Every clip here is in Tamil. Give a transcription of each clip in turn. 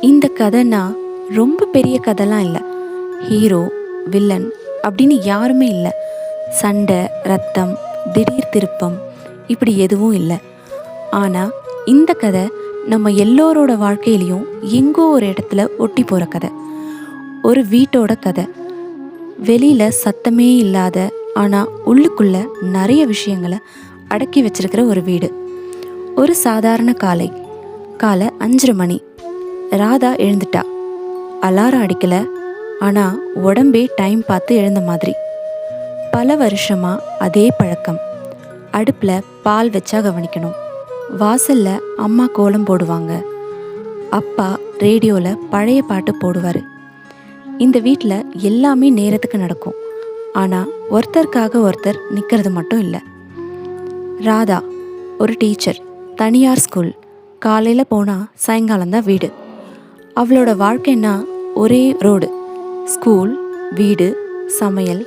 இந்த கதைனா ரொம்ப பெரிய கதைலாம் இல்லை. ஹீரோ, வில்லன் அப்படின்னு யாருமே இல்லை. சண்டை, ரத்தம், திடீர் திருப்பம் இப்படி எதுவும் இல்லை. ஆனால் இந்த கதை நம்ம எல்லோரோட வாழ்க்கையிலையும் எங்கோ ஒரு இடத்துல ஒட்டி போகிற கதை. ஒரு வீட்டோட கதை. வெளியில் சத்தமே இல்லாத ஆனால் உள்ளுக்குள்ள நிறைய விஷயங்களை அடக்கி வச்சிருக்கிற ஒரு வீடு. ஒரு சாதாரண காலை 5:30 மணி. ராதா எழுந்துட்டா. அலாரம் அடிக்கல, ஆனால் உடம்பே டைம் பார்த்து எழுந்த மாதிரி. பல வருஷமா அதே பழக்கம். அடுப்பில் பால் வச்சா கவனிக்கணும், வாசல்ல அம்மா கோலம் போடுவாங்க, அப்பா ரேடியோவில் பழைய பாட்டு போடுவார். இந்த வீட்டில் எல்லாமே நேரத்துக்கு நடக்கும். ஆனால் ஒருத்தருக்காக ஒருத்தர் நிற்கிறது மட்டும் இல்லை. ராதா ஒரு டீச்சர், தனியார் ஸ்கூல். காலையில் போனால் சாயங்காலம்தான் வீடு. அவளோட வாழ்க்கைன்னா ஒரே ரோடு. ஸ்கூல், வீடு, சமையல்,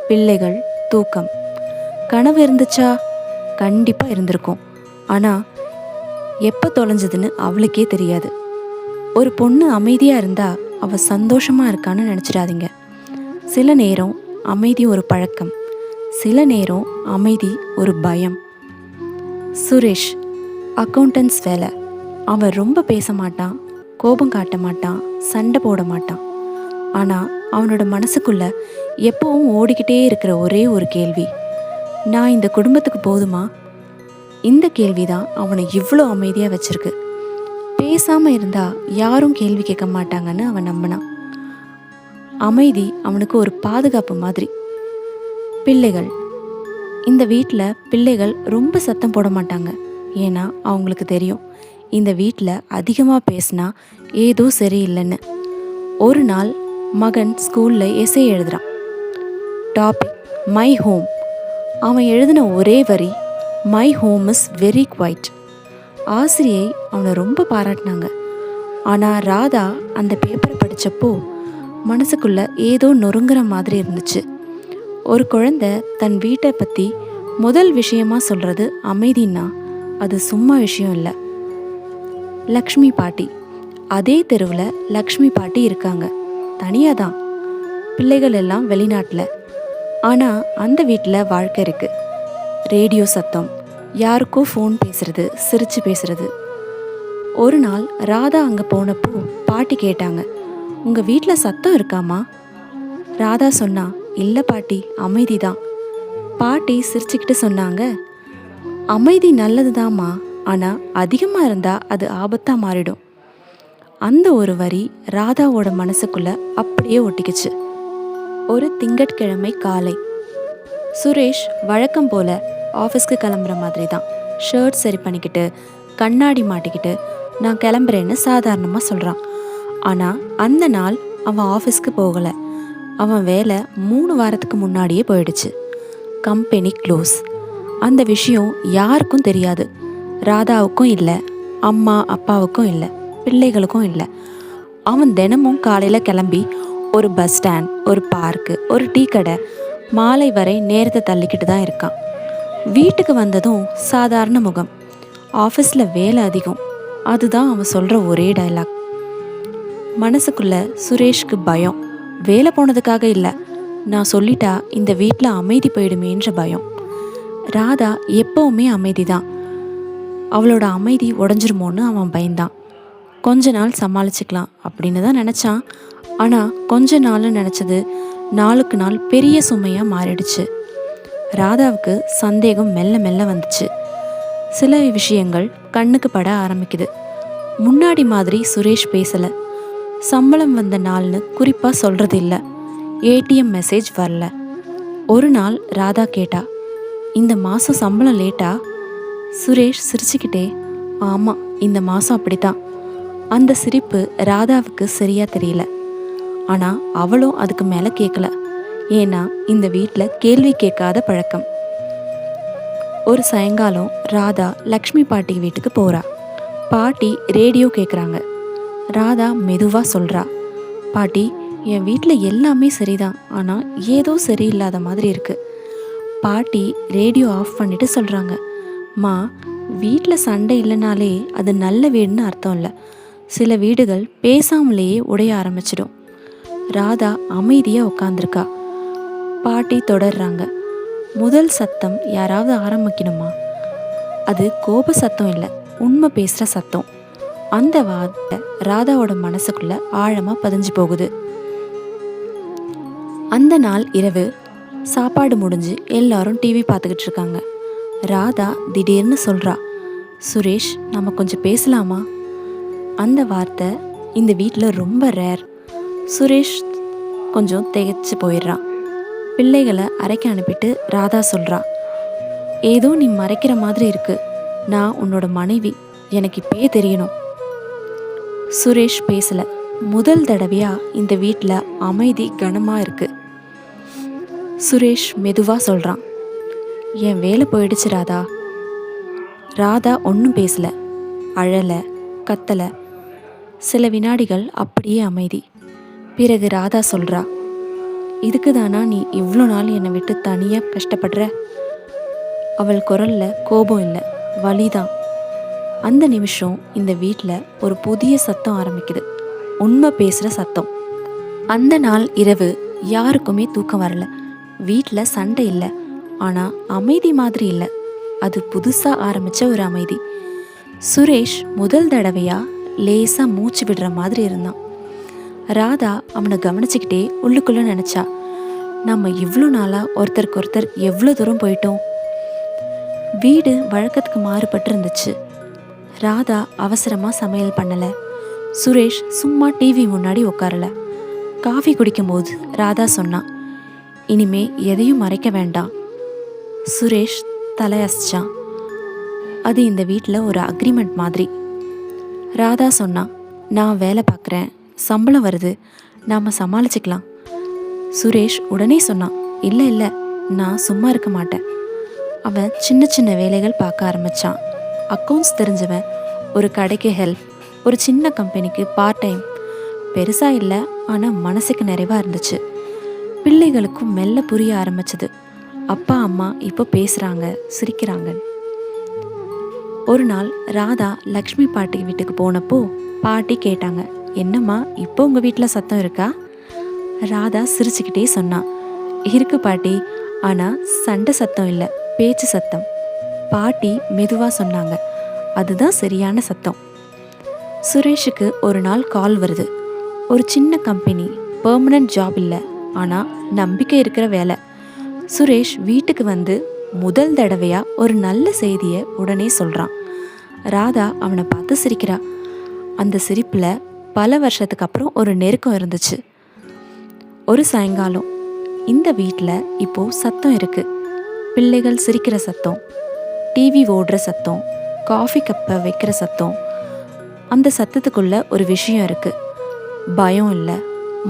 பிள்ளைகள், தூக்கம். கனவு இருந்துச்சா? கண்டிப்பாக இருந்திருக்கும். ஆனால் எப்போ தொலைஞ்சதுன்னு அவளுக்கே தெரியாது. ஒரு பொண்ணு அமைதியாக இருந்தால் அவள் சந்தோஷமாக இருக்கான்னு நினச்சிடாதீங்க. சில நேரம் அமைதி ஒரு பழக்கம், சில நேரம் அமைதி ஒரு பயம். சுரேஷ் அக்கௌண்டன்ஸ் வேலை. அவன் ரொம்ப பேச மாட்டான், கோபம் காட்ட மாட்டான், சண்டை போட மாட்டான். ஆனால் அவனோட மனசுக்குள்ள எப்பவும் ஓடிக்கிட்டே இருக்கிற ஒரே ஒரு கேள்வி, நான் இந்த குடும்பத்துக்கு போதுமா? இந்த கேள்வி தான் அவனை இவ்வளோ அமைதியாக வச்சிருக்கு. பேசாமல் இருந்தால் யாரும் கேள்வி கேட்க மாட்டாங்கன்னு அவன் நம்பினான். அமைதி அவனுக்கு ஒரு பாதுகாப்பு மாதிரி. பிள்ளைகள். இந்த வீட்டில் பிள்ளைகள் ரொம்ப சத்தம் போட மாட்டாங்க. ஏன்னா அவங்களுக்கு தெரியும், இந்த வீட்டில் அதிகமாக பேசினா ஏதோ சரியில்லைன்னு. ஒரு நாள் மகன் ஸ்கூலில் எஸ்ஏ எழுதுகிறான். Topic my home. அவன் எழுதின ஒரே வரி, my home is very quiet. ஆசிரியை அவனை ரொம்ப பாராட்டினாங்க. ஆனால் ராதா அந்த பேப்பரை படித்தப்போ மனசுக்குள்ள ஏதோ நொறுங்குற மாதிரி இருந்துச்சு. ஒரு குழந்தை தன் வீட்டை பற்றி முதல் விஷயமா சொல்கிறது அமைதின்னா அது சும்மா விஷயம் இல்லை. லக்ஷ்மி பாட்டி. அதே தெருவில் லக்ஷ்மி பாட்டி இருக்காங்க. தனியாக தான். பிள்ளைகள் எல்லாம் வெளிநாட்டில். ஆனால் அந்த வீட்டில் வாழ்க்கை இருக்குது. ரேடியோ சத்தம், யாருக்கோ ஃபோன் பேசுறது, சிரித்து பேசுறது. ஒரு நாள் ராதா அங்கே போனப்போ பாட்டி கேட்டாங்க, உங்கள் வீட்டில் சத்தம் இருக்காமா? ராதா சொன்னா, இல்லை பாட்டி, அமைதி தான். பாட்டி சிரிச்சுக்கிட்டு சொன்னாங்க, அமைதி நல்லது தாம்மா, ஆனால் அதிகமாக இருந்தால் அது ஆபத்தாக மாறிடும். அந்த ஒரு வரி ராதாவோட மனசுக்குள்ள அப்படியே ஒட்டிக்கிச்சு. ஒரு திங்கட்கிழமை காலை. சுரேஷ் வழக்கம் போல் ஆஃபீஸ்க்கு கிளம்புற மாதிரி தான். ஷர்ட் சரி பண்ணிக்கிட்டு, கண்ணாடி மாட்டிக்கிட்டு நான் கிளம்புறேன்னு சாதாரணமாக சொல்கிறான். ஆனால் அந்த நாள் அவன் ஆஃபீஸ்க்கு போகலை. அவன் வேலை 3 வாரத்துக்கு முன்னாடியே போயிடுச்சு. Company close. அந்த விஷயம் யாருக்கும் தெரியாது. ராதாவுக்கும் இல்லை, அம்மா அப்பாவுக்கும் இல்லை, பிள்ளைகளுக்கும் இல்லை. அவன் தினமும் காலையில் கிளம்பி ஒரு பஸ் ஸ்டாண்ட், ஒரு பார்க்கு, ஒரு டீ கடை, மாலை வரை நேரத்தை தள்ளிக்கிட்டு தான் இருக்கான். வீட்டுக்கு வந்ததும் சாதாரண முகம். ஆஃபீஸில் வேலை அதிகம். அதுதான் அவன் சொல்கிற ஒரே டைலாக். மனசுக்குள்ள சுரேஷ்க்கு பயம். வேலை போனதுக்காக இல்லை, நான் சொல்லிட்டா இந்த வீட்டில் அமைதி போயிடுமேன்ற பயம். ராதா எப்போவுமே அமைதி தான். அவளோட அமைதி உடஞ்சிருமோன்னு அவன் பயந்தான். கொஞ்ச நாள் சமாளிச்சுக்கலாம் அப்படின்னு தான் நினச்சான். ஆனால் கொஞ்ச நாள்னு நினச்சது நாளுக்கு நாள் பெரிய சுமையாக மாறிடுச்சு. ராதாவுக்கு சந்தேகம் மெல்ல மெல்ல வந்துச்சு. சில விஷயங்கள் கண்ணுக்கு பட ஆரம்பிக்குது. முன்னாடி மாதிரி சுரேஷ் பேசலை. சம்பளம் வந்த நாள்னு குறிப்பாக சொல்கிறது இல்லை. ஏடிஎம் மெசேஜ் வரல. ஒரு நாள் ராதா கேட்டா, இந்த மாதம் சம்பளம் லேட்டா? சுரேஷ் சிரிச்சுக்கிட்டே, ஆமாம், இந்த மாதம் அப்படித்தான். அந்த சிரிப்பு ராதாவுக்கு சரியாக தெரியல. ஆனால் அவளும் அதுக்கு மேலே கேட்கல. ஏன்னா இந்த வீட்டில் கேள்வி கேட்காத பழக்கம். ஒரு சாயங்காலம் ராதா லக்ஷ்மி பாட்டி வீட்டுக்கு போகிறா. பாட்டி ரேடியோ கேட்குறாங்க. ராதா மெதுவாக சொல்கிறா, பாட்டி, என் வீட்டில் எல்லாமே சரிதான், ஆனால் ஏதோ சரியில்லாத மாதிரி இருக்குது. பாட்டி ரேடியோ ஆஃப் பண்ணிட்டு சொல்கிறாங்க, மா, வீட்டில் சண்டை இல்லைனாலே அது நல்ல வீடுன்னு அர்த்தம் இல்லை. சில வீடுகள் பேசாமலேயே உடைய ஆரம்பிச்சிடும். ராதா அமைதியாக உட்காந்துருக்கா. பாட்டி தொடர்றாங்க. முதல் சத்தம் யாராவது ஆரம்பிக்கணுமா? அது கோப சத்தம் இல்லை, உண்மை பேசுகிற சத்தம். அந்த வார்த்தை ராதாவோட மனசுக்குள்ள ஆழமாக பதிஞ்சு போகுது. அந்த நாள் இரவு சாப்பாடு முடிஞ்சு எல்லாரும் டிவி பார்த்துக்கிட்டு இருக்காங்க. ராதா திடீர்னு சொல்கிறா, சுரேஷ், நம்ம கொஞ்சம் பேசலாமா? அந்த வார்த்தை இந்த வீட்டில் ரொம்ப ரேர். சுரேஷ் கொஞ்சம் திகைச்சு போயிடுறான். பிள்ளைகளை அறைக்க அனுப்பிட்டு ராதா சொல்கிறா, ஏதோ நீ மறைக்கிற மாதிரி இருக்கு. நான் உன்னோட மனைவி, எனக்கு இப்பயே தெரியணும். சுரேஷ் பேசலை. முதல் தடவையாக இந்த வீட்டில் அமைதி கனமாக இருக்கு. சுரேஷ் மெதுவாக சொல்கிறான், என் வேலை போயிடுச்சு ராதா. ராதா ஒன்றும் பேசலை, அழலை, கத்தலை. சில வினாடிகள் அப்படியே அமைதி. பிறகு ராதா சொல்கிறா, இதுக்கு தானா நீ இவ்வளோ நாள் என்னை விட்டு தனியாக கஷ்டப்படுற? அவள் குரலில் கோபம் இல்லை, வலிதான். அந்த நிமிஷம் இந்த வீட்டில் ஒரு புதிய சத்தம் ஆரம்பிக்குது, உண்மை பேசுகிற சத்தம். அந்த நாள் இரவு யாருக்குமே தூக்கம் வரல. வீட்டில் சண்டை இல்லை, ஆனால் அமைதி மாதிரி இல்லை. அது புதுசாக ஆரம்பித்த ஒரு அமைதி. சுரேஷ் முதல் தடவையாக லேசாக மூச்சு விடுற மாதிரி இருந்தான். ராதா அவனை கவனிச்சுக்கிட்டே உள்ளுக்குள்ளே நினச்சா, நம்ம இவ்வளோ நாளாக ஒருத்தருக்கு ஒருத்தர் எவ்வளோ தூரம் போயிட்டோம். வீடு வழக்கத்துக்கு மாறுபட்டு இருந்துச்சு. ராதா அவசரமாக சமையல் பண்ணலை. சுரேஷ் சும்மா டிவி முன்னாடி உட்காரல. காஃபி குடிக்கும்போது ராதா சொன்னான், இனிமே எதையும் மறைக்க வேண்டாம். சுரேஷ் தலையசிச்சான். அது இந்த வீட்டில் ஒரு அக்ரிமெண்ட் மாதிரி. ராதா சொன்னான், நான் வேலை பார்க்குறேன், சம்பளம் வருது, நாம் சமாளிச்சுக்கலாம். சுரேஷ் உடனே சொன்னான், இல்லை இல்லை, நான் சும்மா இருக்க மாட்டேன். அவன் சின்ன சின்ன வேலைகள் பார்க்க ஆரம்பித்தான். அக்கௌண்ட்ஸ் தெரிஞ்சவன், ஒரு கடைக்கு ஹெல்ப், ஒரு சின்ன கம்பெனிக்கு பார்ட் டைம். பெருசாக இல்லை, ஆனால் மனசுக்கு நிறைவாக இருந்துச்சு. பிள்ளைகளுக்கும் மெல்ல புரிய ஆரம்பிச்சது. அப்பா அம்மா இப்போ பேசுகிறாங்க, சிரிக்கிறாங்க. ஒரு நாள் ராதா லக்ஷ்மி பாட்டி வீட்டுக்கு போனப்போ பாட்டி கேட்டாங்க, என்னம்மா இப்போ உங்கள் வீட்டில் சத்தம் இருக்கா? ராதா சிரிச்சுக்கிட்டே சொன்னான், இருக்கு பாட்டி, ஆனால் சண்டை சத்தம் இல்லை, பேச்சு சத்தம். பாட்டி மெதுவாக சொன்னாங்க, அதுதான் சரியான சத்தம். சுரேஷுக்கு ஒரு நாள் கால் வருது. ஒரு சின்ன கம்பெனி, பெர்மனன்ட் ஜாப் இல்லை, ஆனால் நம்பிக்கை இருக்கிற வேலை. சுரேஷ் வீட்டுக்கு வந்து முதல் தடவையாக ஒரு நல்ல செய்தியை உடனே சொல்கிறான். ராதா அவனை பார்த்து சிரிக்கிறா. அந்த சிரிப்பில் பல வருஷத்துக்கு அப்புறம் ஒரு நெருக்கம் இருந்துச்சு. ஒரு சாயங்காலம் இந்த வீட்டில் இப்போது சத்தம் இருக்குது. பிள்ளைகள் சிரிக்கிற சத்தம், டிவி ஓடுற சத்தம், காஃபி கப்பை வைக்கிற சத்தம். அந்த சத்தத்துக்குள்ள ஒரு விஷயம் இருக்குது. பயம் இல்லை,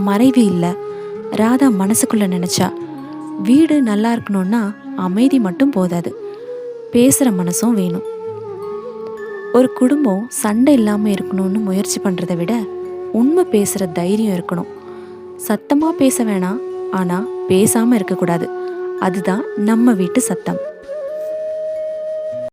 மறைவு இல்லை. ராதா மனசுக்குள்ளே நினச்சா, வீடு நல்லா இருக்கணும்னா அமைதி மட்டும் போதாது, பேசுகிற மனசும் வேணும். ஒரு குடும்பம் சண்டை இல்லாமல் இருக்கணும்னு முயற்சி பண்ணுறதை விட உண்மை பேசுகிற தைரியம் இருக்கணும். சத்தமாக பேச வேணாம், ஆனால் பேசாமல் இருக்கக்கூடாது. அதுதான் நம்ம வீட்டு சத்தம்.